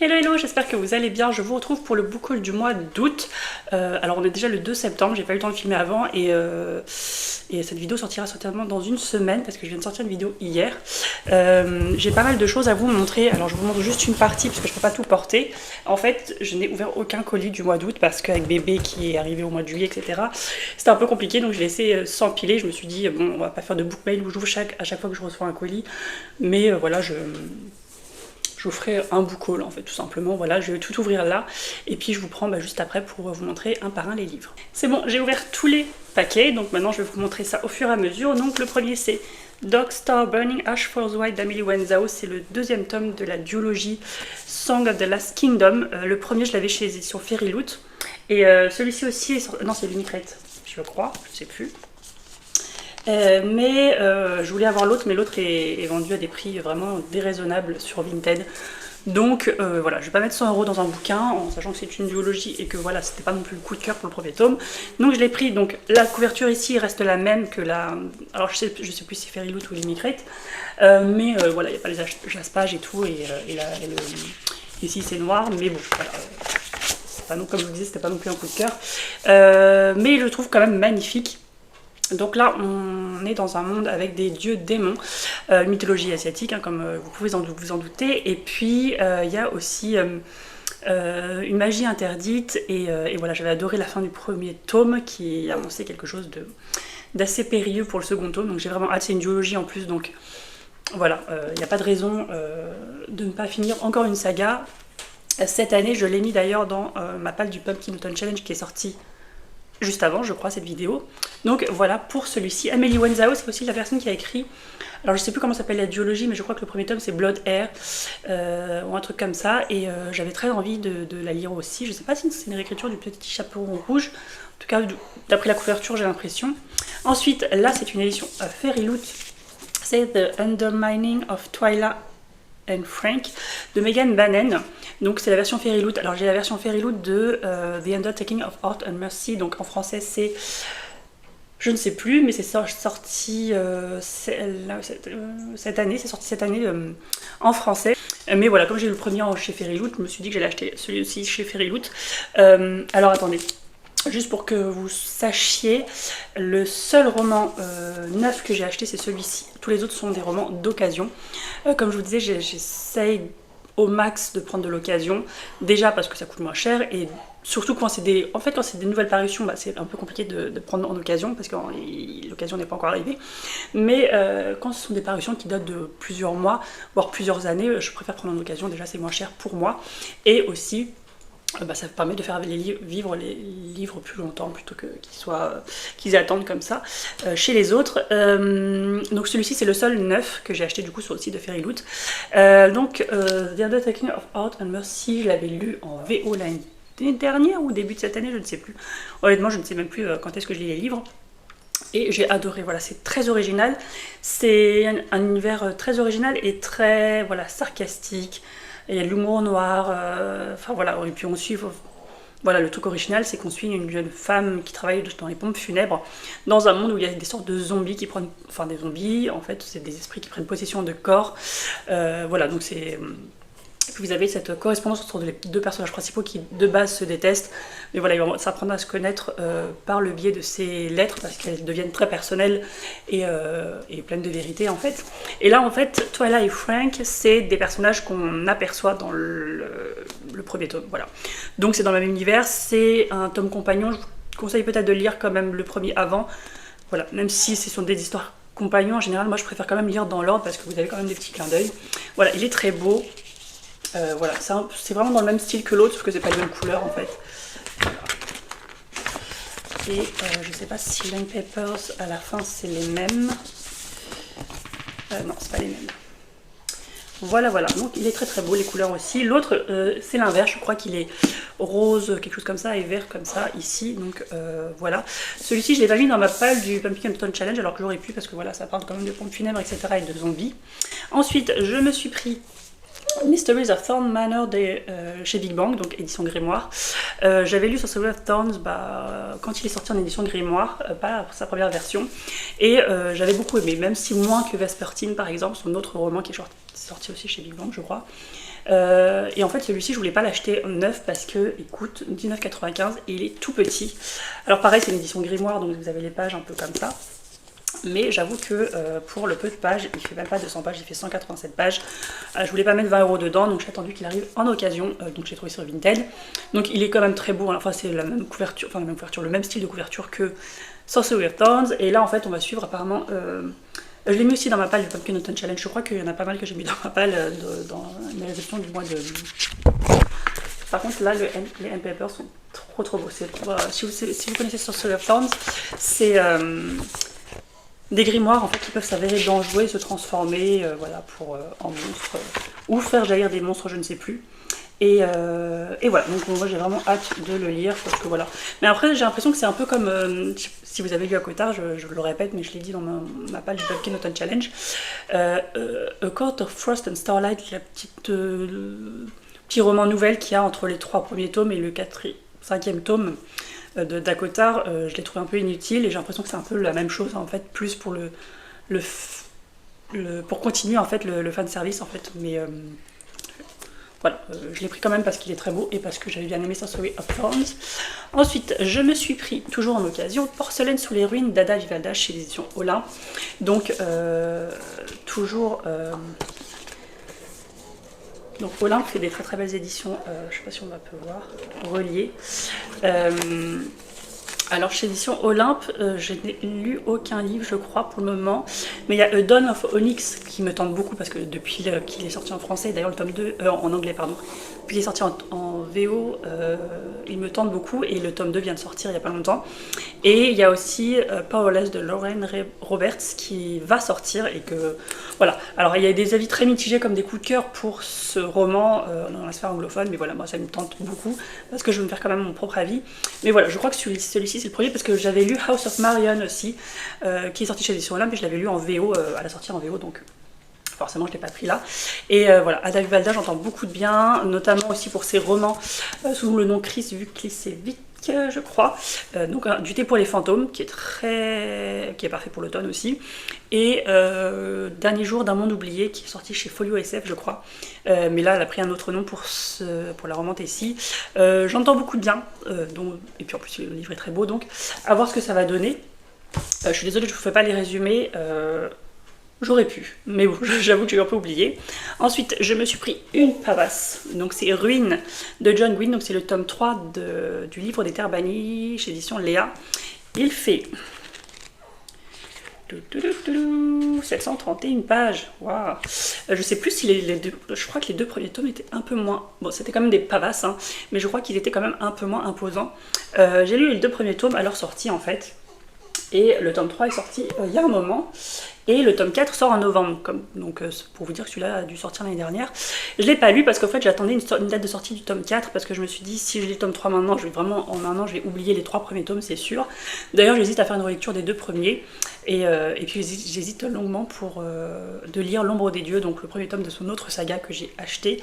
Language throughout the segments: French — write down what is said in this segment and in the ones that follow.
Hello hello, j'espère que vous allez bien. Je vous retrouve pour le book haul du mois d'août. Alors on est déjà le 2 septembre, j'ai pas eu le temps de filmer avant et cette vidéo sortira certainement dans une semaine parce que je viens de sortir une vidéo hier. J'ai pas mal de choses à vous montrer, alors je vous montre juste une partie parce que je peux pas tout porter. En fait, je n'ai ouvert aucun colis du mois d'août parce qu'avec bébé qui est arrivé au mois de juillet, etc. C'était un peu compliqué, donc je l'ai laissé s'empiler. Je me suis dit, bon, on va pas faire de book mail où j'ouvre à chaque fois que je reçois un colis, mais voilà, je vous ferai un book haul en fait tout simplement. Voilà, je vais tout ouvrir là et puis je vous prends juste après pour vous montrer un par un les livres. C'est bon, j'ai ouvert tous les paquets, donc maintenant je vais vous montrer ça au fur et à mesure. Donc le premier c'est Dog Star Burning Ash Falls White d'Amélie Winehouse, c'est le deuxième tome de la duologie Song of the Last Kingdom. Le premier je l'avais chez les éditions Fairyloot et celui-ci aussi est sorti... Non, c'est l'Unicrate, je crois, je sais plus. Je voulais avoir l'autre, mais l'autre est vendu à des prix vraiment déraisonnables sur Vinted. Donc voilà, je vais pas mettre 100 € dans un bouquin en sachant que c'est une duologie et que voilà, c'était pas non plus le coup de cœur pour le premier tome. Donc je l'ai pris, donc la couverture ici reste la même que la... Alors je sais plus si c'est Fairyloot ou l'Unicrate, voilà, il n'y a pas les jaspages et tout, ici c'est noir, mais bon, voilà. Pas non, comme je vous disais, c'était pas non plus un coup de cœur. Mais je le trouve quand même magnifique. Donc là, on est dans un monde avec des dieux démons, mythologie asiatique, hein, comme vous pouvez vous en douter. Et puis, il y a aussi une magie interdite. Et voilà, j'avais adoré la fin du premier tome qui annonçait quelque chose d'assez périlleux pour le second tome. Donc j'ai vraiment hâte, c'est une duologie en plus. Donc voilà, il n'y a pas de raison de ne pas finir encore une saga. Cette année, je l'ai mis d'ailleurs dans ma palle du Pumpkin Autumn Challenge qui est sortie juste avant, je crois, cette vidéo. Donc voilà pour celui-ci. Amélie Winehouse, c'est aussi la personne qui a écrit, alors je sais plus comment s'appelle la duologie, mais je crois que le premier tome c'est Blood Air, ou un truc comme ça, et j'avais très envie de la lire aussi. Je sais pas si c'est une réécriture du Petit Chaperon Rouge, en tout cas d'après la couverture j'ai l'impression. Ensuite, là c'est une édition Fairyloot, c'est The Undermining of Twyla and Frank de Megan Bannon. Donc c'est la version Fairyloot. Alors j'ai la version Fairyloot de The Undertaking of Art and Mercy. Donc en français c'est... Je ne sais plus, mais c'est sorti cette année. C'est sorti cette année en français. Mais voilà, comme j'ai eu le premier chez Fairyloot, je me suis dit que j'allais acheter celui-ci chez Fairyloot. Alors attendez. Juste pour que vous sachiez, le seul roman neuf que j'ai acheté, c'est celui-ci. Tous les autres sont des romans d'occasion. Comme je vous disais, j'essaye au max de prendre de l'occasion. Déjà parce que ça coûte moins cher et surtout quand c'est des... En fait, quand c'est des nouvelles parutions, c'est un peu compliqué de prendre en occasion parce que l'occasion n'est pas encore arrivée. Mais quand ce sont des parutions qui datent de plusieurs mois, voire plusieurs années, je préfère prendre en occasion. Déjà, c'est moins cher pour moi. Et aussi... ça permet de faire vivre les livres plus longtemps plutôt qu'ils attendent comme ça chez les autres. Donc celui-ci c'est le seul neuf que j'ai acheté du coup sur le site de Fairyloot. The Undertaking of Art and Mercy, je l'avais lu en VO l'année dernière ou au début de cette année, je ne sais plus. Honnêtement, je ne sais même plus quand est-ce que je lis les livres. Et j'ai adoré, voilà, c'est très original. C'est un univers très original et très sarcastique. Il y a de l'humour noir, enfin voilà, et puis on suit, voilà, le truc original c'est qu'on suit une jeune femme qui travaille dans les pompes funèbres, dans un monde où il y a des sortes de zombies qui prennent, enfin des zombies, en fait c'est des esprits qui prennent possession de corps, voilà, donc c'est... Vous avez cette correspondance entre les deux personnages principaux qui de base se détestent, mais voilà, ils vont s'apprendre à se connaître par le biais de ces lettres parce qu'elles deviennent très personnelles et pleines de vérité en fait. Et là en fait, Twyla et Frank, c'est des personnages qu'on aperçoit dans le premier tome, voilà. Donc c'est dans le même univers, c'est un tome compagnon, je vous conseille peut-être de lire quand même le premier avant, voilà, même si ce sont des histoires compagnons, en général, moi je préfère quand même lire dans l'ordre parce que vous avez quand même des petits clins d'œil. Voilà, il est très beau. Voilà, c'est vraiment dans le même style que l'autre, sauf que c'est pas les mêmes couleurs en fait. Voilà. Et je sais pas si Line Papers à la fin c'est les mêmes. Non, c'est pas les mêmes. Voilà, voilà. Donc il est très très beau, les couleurs aussi. L'autre, c'est l'inverse, je crois qu'il est rose, quelque chose comme ça, et vert comme ça ici. Donc voilà. Celui-ci, je l'ai pas mis dans ma palle du Pumpkin Autumn Challenge, alors que j'aurais pu, parce que voilà, ça parle quand même de pompes funèbres, etc. et de zombies. Ensuite, je me suis pris Mysteries of Thorn Manor chez Big Bang, donc édition Grimoire. J'avais lu Sorcery of Thorns quand il est sorti en édition Grimoire, pas sa première version, et j'avais beaucoup aimé, même si moins que Vespertine par exemple, son autre roman qui est sorti aussi chez Big Bang je crois. Et en fait celui-ci je voulais pas l'acheter neuf parce que il coûte 19,95 et il est tout petit. Alors pareil c'est une édition grimoire donc vous avez les pages un peu comme ça. Mais j'avoue que pour le peu de pages, il fait même pas 200 pages, il fait 187 pages. Je voulais pas mettre 20 € dedans, donc j'ai attendu qu'il arrive en occasion. Donc j'ai trouvé sur Vinted. Donc il est quand même très beau. Enfin c'est la même couverture, enfin la même couverture, le même style de couverture que Sorcery of Thorns. Et là en fait on va suivre apparemment. Je l'ai mis aussi dans ma palle du Pumpkin Autumn Challenge. Je crois qu'il y en a pas mal que j'ai mis dans ma palle dans mes réceptions du mois de. Par contre là les end papers sont trop beaux. Si vous connaissez Sorcery of Thorns, c'est des grimoires en fait qui peuvent s'avérer dangereux et se transformer voilà, en monstres ou faire jaillir des monstres, je ne sais plus. Et voilà, donc moi j'ai vraiment hâte de le lire parce que voilà. Mais après j'ai l'impression que c'est un peu comme, si vous avez lu à Cotard, je le répète, mais je l'ai dit dans ma page du Pumpkin Autumn Challenge, A Court of Frost and Starlight, la petit roman nouvelle qu'il y a entre les 3 premiers tomes et le 5e tome de Dakotar, je l'ai trouvé un peu inutile et j'ai l'impression que c'est un peu la même chose en fait, plus pour pour continuer en fait le fan service en fait, mais voilà, je l'ai pris quand même parce qu'il est très beau et parce que j'avais bien aimé Sorcery of Thorns. Ensuite, je me suis pris, toujours en occasion, Porcelaine sous les ruines d'Ada Vivalda chez l'édition Olin. Donc, toujours. Donc, Olin fait des très belles éditions, je sais pas si on va pouvoir relier. Alors chez édition Olympe, je n'ai lu aucun livre je crois pour le moment, mais il y a Dawn of Onyx qui me tente beaucoup parce que depuis qu'il est sorti en français, d'ailleurs le tome 2, en anglais pardon, depuis qu'il est sorti en VO, il me tente beaucoup et le tome 2 vient de sortir il n'y a pas longtemps. Et il y a aussi Powerless de Lauren Roberts qui va sortir et que voilà. Alors il y a des avis très mitigés comme des coups de cœur pour ce roman dans la sphère anglophone, mais voilà, moi ça me tente beaucoup parce que je veux me faire quand même mon propre avis. Mais voilà, je crois que celui-ci c'est le premier parce que j'avais lu House of Marion aussi, qui est sorti chez édition Olympe, mais je l'avais lu en VO, à la sortie en VO, donc forcément je ne l'ai pas pris là. Et voilà, Ada Vivalda, j'entends beaucoup de bien, notamment aussi pour ses romans sous le nom Chris Vuklicevic, je crois, donc du thé pour les fantômes qui est parfait pour l'automne aussi, et Dernier jour d'un monde oublié qui est sorti chez Folio SF je crois, mais là elle a pris un autre nom pour la romantessie. J'entends beaucoup de bien, et puis en plus le livre est très beau, donc à voir ce que ça va donner. Je suis désolée je vous fais pas les résumés, j'aurais pu, mais bon, j'avoue que j'ai un peu oublié. Ensuite, je me suis pris une pavasse. Donc c'est Ruines de John Gwynne, donc c'est le tome 3 du livre des Terres bannies chez édition Léa. Il fait 731 pages. Waouh. Je sais plus si je crois que les 2 premiers tomes étaient un peu moins. Bon, c'était quand même des pavasses, hein, mais je crois qu'ils étaient quand même un peu moins imposants. J'ai lu les 2 premiers tomes à leur sortie en fait. Et le tome 3 est sorti il y a un moment. Et le tome 4 sort en novembre. Donc pour vous dire que celui-là a dû sortir l'année dernière. Je ne l'ai pas lu parce qu'en fait j'attendais une date de sortie du tome 4. Parce que je me suis dit si je lis le tome 3 maintenant, en un an je vais oublier les 3 premiers tomes, c'est sûr. D'ailleurs j'hésite à faire une relecture des 2 premiers. Et puis j'hésite longuement de lire L'ombre des dieux. Donc le premier tome de son autre saga que j'ai acheté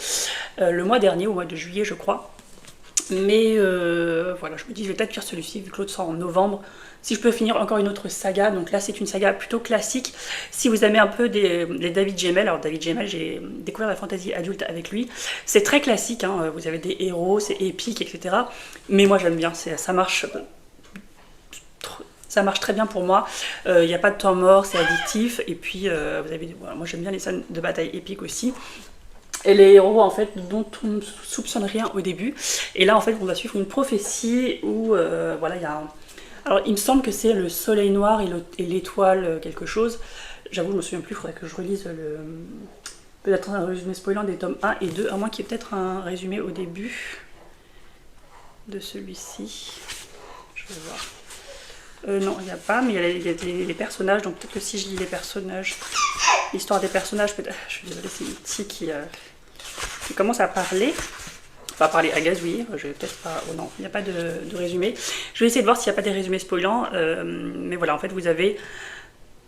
le mois dernier, au mois de juillet je crois. Mais voilà, je me dis je vais peut-être lire celui-ci vu que l'autre sort en novembre. Si je peux finir encore une autre saga, donc là c'est une saga plutôt classique. Si vous aimez un peu les David Gemmell, alors David Gemmell j'ai découvert la fantasy adulte avec lui. C'est très classique, hein, vous avez des héros, c'est épique, etc. Mais moi j'aime bien, ça marche très bien pour moi. Il n'y a pas de temps mort, c'est addictif. Et puis vous avez, voilà, moi j'aime bien les scènes de bataille épiques aussi. Et les héros en fait dont on ne soupçonne rien au début. Et là en fait on va suivre une prophétie où voilà il y a alors il me semble que c'est le soleil noir et l'étoile quelque chose. J'avoue je me souviens plus, il faudrait que je relise peut-être un résumé spoilant des tomes 1 et 2, à moins qu'il y ait peut-être un résumé au début de celui-ci. Je vais voir. Non, il n'y a pas, mais il y a les personnages, donc peut-être que si je lis les personnages, l'histoire des personnages, peut-être. Je suis désolée, c'est Mitty qui commence à parler. Enfin, parler à gazouiller, je vais peut-être pas. Oh non, il n'y a pas de résumé. Je vais essayer de voir s'il n'y a pas des résumés spoilants. Mais voilà, en fait, vous avez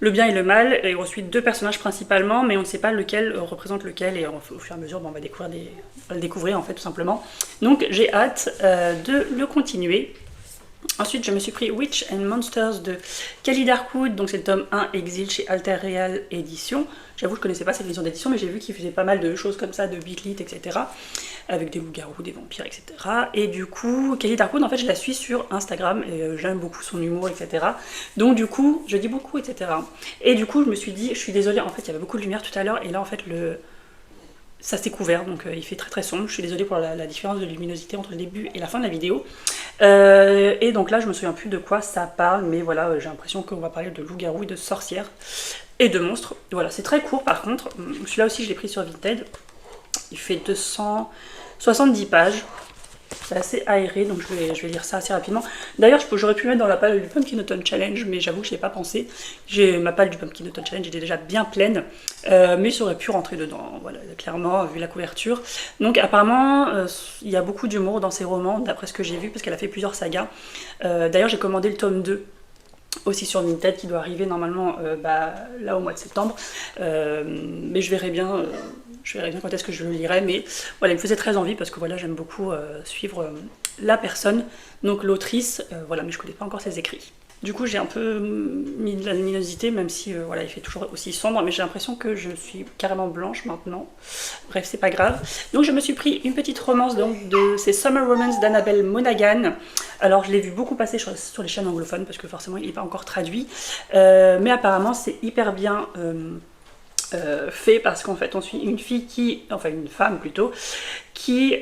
le bien et le mal, et ensuite 2 personnages principalement, mais on ne sait pas lequel représente lequel, et au fur et à mesure, on va le découvrir en fait, tout simplement. Donc, j'ai hâte de le continuer. Ensuite, je me suis pris Witch and Monsters de Kelly Darkwood, donc c'est le tome 1 Exil chez Alter Real Édition. J'avoue, je connaissais pas cette maison d'édition, mais j'ai vu qu'il faisait pas mal de choses comme ça, de beatlit, etc. Avec des loups-garous, des vampires, etc. Et du coup, Kelly Darkwood, en fait, je la suis sur Instagram, et j'aime beaucoup son humour, etc. Donc du coup, je dis beaucoup, etc. Et du coup, je me suis dit, je suis désolée, en fait, il y avait beaucoup de lumière tout à l'heure, et là, en fait, ça s'est couvert, donc il fait très très sombre. Je suis désolée pour la différence de luminosité entre le début et la fin de la vidéo. Et donc là, je me souviens plus de quoi ça parle, mais voilà, j'ai l'impression qu'on va parler de loups-garous et de sorcières et de monstres. Voilà, c'est très court par contre. Celui-là aussi, je l'ai pris sur Vinted. Il fait 270 pages. C'est assez aéré, donc je vais lire ça assez rapidement. D'ailleurs, j'aurais pu mettre dans la palle du Pumpkin Autumn Challenge, mais j'avoue que je n'y ai pas pensé. Ma palle du Pumpkin Autumn Challenge était déjà bien pleine, mais ça aurait pu rentrer dedans, voilà, clairement, vu la couverture. Donc apparemment, il y a beaucoup d'humour dans ces romans, d'après ce que j'ai vu, parce qu'elle a fait plusieurs sagas. D'ailleurs, j'ai commandé le tome 2 aussi sur Vinted, qui doit arriver normalement là au mois de septembre, mais je verrai bien quand est-ce que je le lirai, mais voilà, il me faisait très envie parce que voilà, j'aime beaucoup suivre la personne, donc l'autrice, voilà, mais je connais pas encore ses écrits. Du coup, j'ai un peu mis de la luminosité, même si voilà, il fait toujours aussi sombre, mais j'ai l'impression que je suis carrément blanche maintenant. Bref, c'est pas grave. Donc, je me suis pris une petite romance donc, de ces Summer Romance d'Annabelle Monaghan. Alors, je l'ai vu beaucoup passer sur les chaînes anglophones, parce que forcément, il n'est pas encore traduit. Mais apparemment, c'est hyper bien fait, parce qu'en fait, on suit une fille enfin une femme plutôt, qui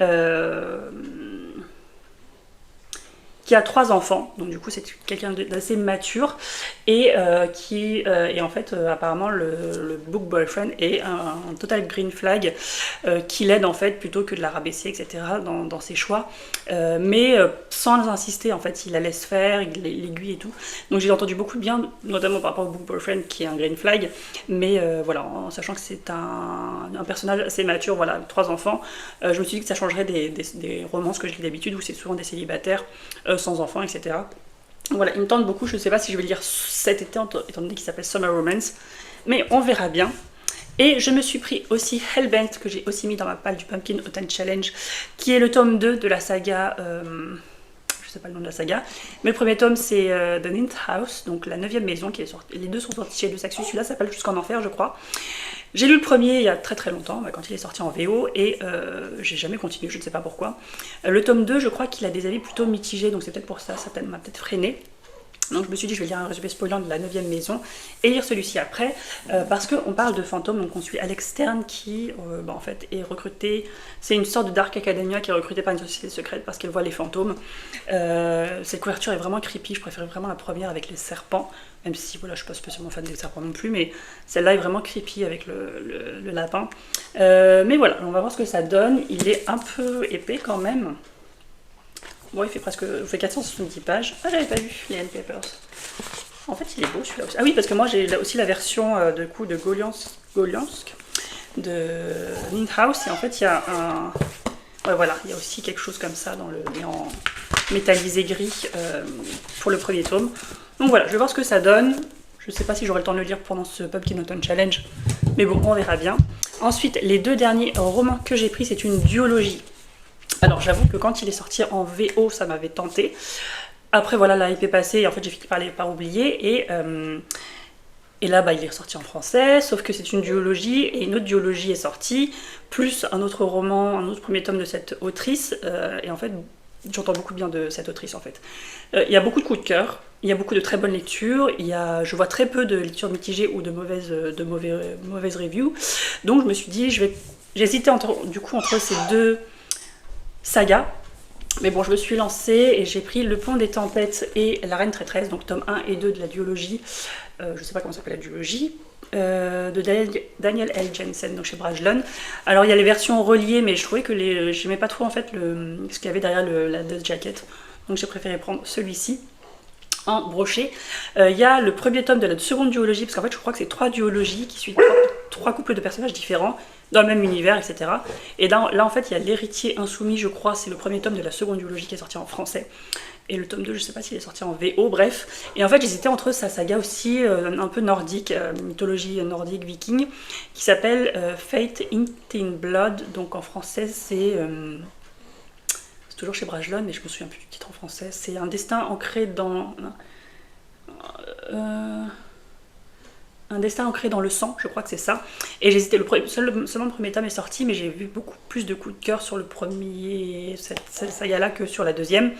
a 3 enfants, donc du coup c'est quelqu'un d'assez mature, et en fait apparemment le book boyfriend est un total green flag qui l'aide en fait plutôt que de la rabaisser, etc. dans ses choix, mais sans insister, en fait il la laisse faire, il l'aiguille et tout. Donc j'ai entendu beaucoup de bien, notamment par rapport au book boyfriend qui est un green flag, mais voilà, en sachant que c'est un personnage assez mature, voilà, 3 enfants, je me suis dit que ça changerait des romances que je lis d'habitude où c'est souvent des célibataires sans enfants, etc. Voilà, il me tente beaucoup, je ne sais pas si je vais le lire cet été, étant donné qu'il s'appelle Summer Romance, mais on verra bien. Et je me suis pris aussi Hellbent, que j'ai aussi mis dans ma palle du Pumpkin Autumn Challenge, qui est le tome 2 de la saga, je sais pas le nom de la saga, mais le premier tome c'est The Ninth House, donc la 9e maison, qui est sortie. Les deux sont sortis chez Lusaxus, celui-là s'appelle Jusqu'en Enfer, je crois. J'ai lu le premier il y a très très longtemps, quand il est sorti en VO, et j'ai jamais continué, je ne sais pas pourquoi. Le tome 2, je crois qu'il a des avis plutôt mitigés, donc c'est peut-être pour ça, ça m'a peut-être freiné. Donc je me suis dit, je vais lire un résumé spoilant de la 9e maison et lire celui-ci après, parce qu'on parle de fantômes, donc on suit Alex Stern qui en fait est recruté, c'est une sorte de Dark Academia qui est recrutée par une société secrète parce qu'elle voit les fantômes. Cette couverture est vraiment creepy, je préfère vraiment la première avec les serpents, même si voilà, je suis pas spécialement fan des serpents non plus, mais celle-là est vraiment creepy avec le lapin. Mais voilà, on va voir ce que ça donne, il est un peu épais quand même. Bon, il fait 470 pages. Ah, j'avais pas vu les Hand Papers. En fait, il est beau celui-là aussi. Ah oui, parce que moi j'ai aussi la version de Goliansk de Lindhouse. Et en fait, il y a un. Ouais, voilà, il y a aussi quelque chose comme ça mais en métallisé gris pour le premier tome. Donc voilà, je vais voir ce que ça donne. Je sais pas si j'aurai le temps de le lire pendant ce Pumpkin Autumn Challenge, mais bon, on verra bien. Ensuite, les 2 derniers romans que j'ai pris, c'est une duologie. Alors j'avoue que quand il est sorti en VO, ça m'avait tenté. Après voilà, la hype est passée et en fait j'ai fini par oublier. Et là, il est ressorti en français, sauf que c'est une duologie et une autre duologie est sortie, plus un autre roman, un autre premier tome de cette autrice. Et en fait, j'entends beaucoup bien de cette autrice en fait. Il y a beaucoup de coups de cœur, il y a beaucoup de très bonnes lectures, je vois très peu de lectures mitigées ou de mauvaises reviews. Donc je me suis dit, j'hésitais entre ces 2 saga, mais bon, je me suis lancée et j'ai pris Le Pont des Tempêtes et La Reine Traîtresse, donc tome 1 et 2 de la duologie, je sais pas comment s'appelle la duologie, de Daniel L. Jensen, donc chez Brajlon. Alors il y a les versions reliées, mais je trouvais que j'aimais pas trop en fait ce qu'il y avait derrière la dust jacket, donc j'ai préféré prendre celui-ci en brochet. Il y a le premier tome de la seconde duologie, parce qu'en fait je crois que c'est 3 duologies qui suivent 3 couples de personnages différents dans le même univers, etc. Et là en fait il y a L'Héritier Insoumis, je crois, c'est le premier tome de la seconde duologie qui est sorti en français. Et le tome 2, je sais pas s'il est sorti en VO, bref. Et en fait j'hésitais entre sa saga aussi un peu nordique, mythologie nordique viking, qui s'appelle Fate in Blood, donc en français c'est c'est toujours chez Brajlon, mais je me souviens plus du titre en français. C'est un destin ancré dans... un destin ancré dans le sang, je crois que c'est ça. Et j'ai hésité, seulement le premier tome est sorti, mais j'ai vu beaucoup plus de coups de cœur sur le premier, cette saga-là, que sur la deuxième.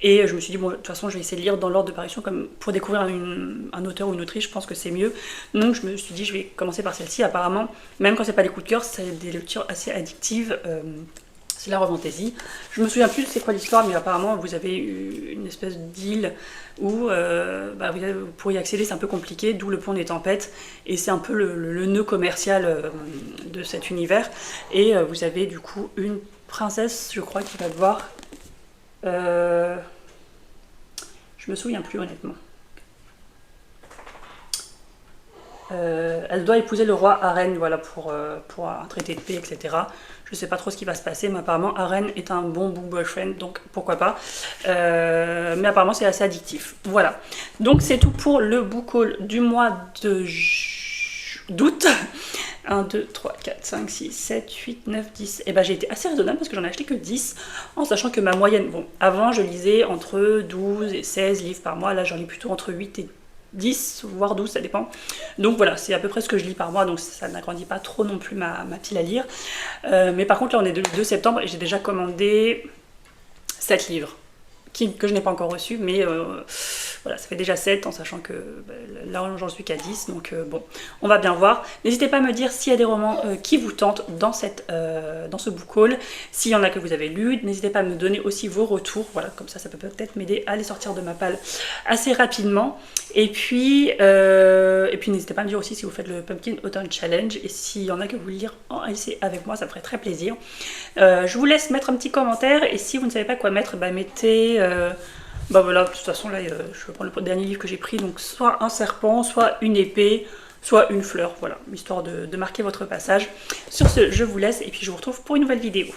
Et je me suis dit, bon, de toute façon, je vais essayer de lire dans l'ordre de parution, comme pour découvrir un auteur ou une autrice, je pense que c'est mieux. Donc je me suis dit, je vais commencer par celle-ci. Apparemment, même quand c'est pas des coups de cœur, c'est des lectures assez addictives. C'est la Reventaisie. Je me souviens plus de c'est quoi l'histoire, mais apparemment vous avez une espèce d'île où vous pourriez y accéder, c'est un peu compliqué, d'où le pont des tempêtes, et c'est un peu le nœud commercial de cet univers. Et vous avez du coup une princesse, je crois, qui va devoir... je me souviens plus honnêtement. Elle doit épouser le roi Arène, voilà, pour un traité de paix, etc. Je sais pas trop ce qui va se passer, mais apparemment Arène est un bon boyfriend, donc pourquoi pas. Mais apparemment c'est assez addictif. Voilà. Donc c'est tout pour le book haul du mois d'août. 1, 2, 3, 4, 5, 6, 7, 8, 9, 10. Et ben j'ai été assez raisonnable parce que j'en ai acheté que 10, en sachant que ma moyenne, bon, avant je lisais entre 12 et 16 livres par mois, là j'en lis plutôt entre 8 et 10, voire 12, ça dépend. Donc voilà, c'est à peu près ce que je lis par mois, donc ça n'agrandit pas trop non plus ma pile à lire. Mais par contre, là on est le 2 septembre et j'ai déjà commandé 7 livres, que je n'ai pas encore reçus, mais voilà, ça fait déjà 7, en sachant que là j'en suis qu'à 10, donc bon, on va bien voir. N'hésitez pas à me dire s'il y a des romans qui vous tentent dans ce book haul, s'il y en a que vous avez lu. N'hésitez pas à me donner aussi vos retours, voilà, comme ça peut peut-être m'aider à les sortir de ma palle assez rapidement. Et puis n'hésitez pas à me dire aussi si vous faites le Pumpkin Autumn Challenge, et s'il y en a que vous lire en LC avec moi, ça me ferait très plaisir. Je vous laisse mettre un petit commentaire, et si vous ne savez pas quoi mettre, mettez... voilà, de toute façon là, je vais prendre le dernier livre que j'ai pris, donc soit un serpent, soit une épée, soit une fleur, voilà, histoire de marquer votre passage. Sur ce, je vous laisse, et puis je vous retrouve pour une nouvelle vidéo.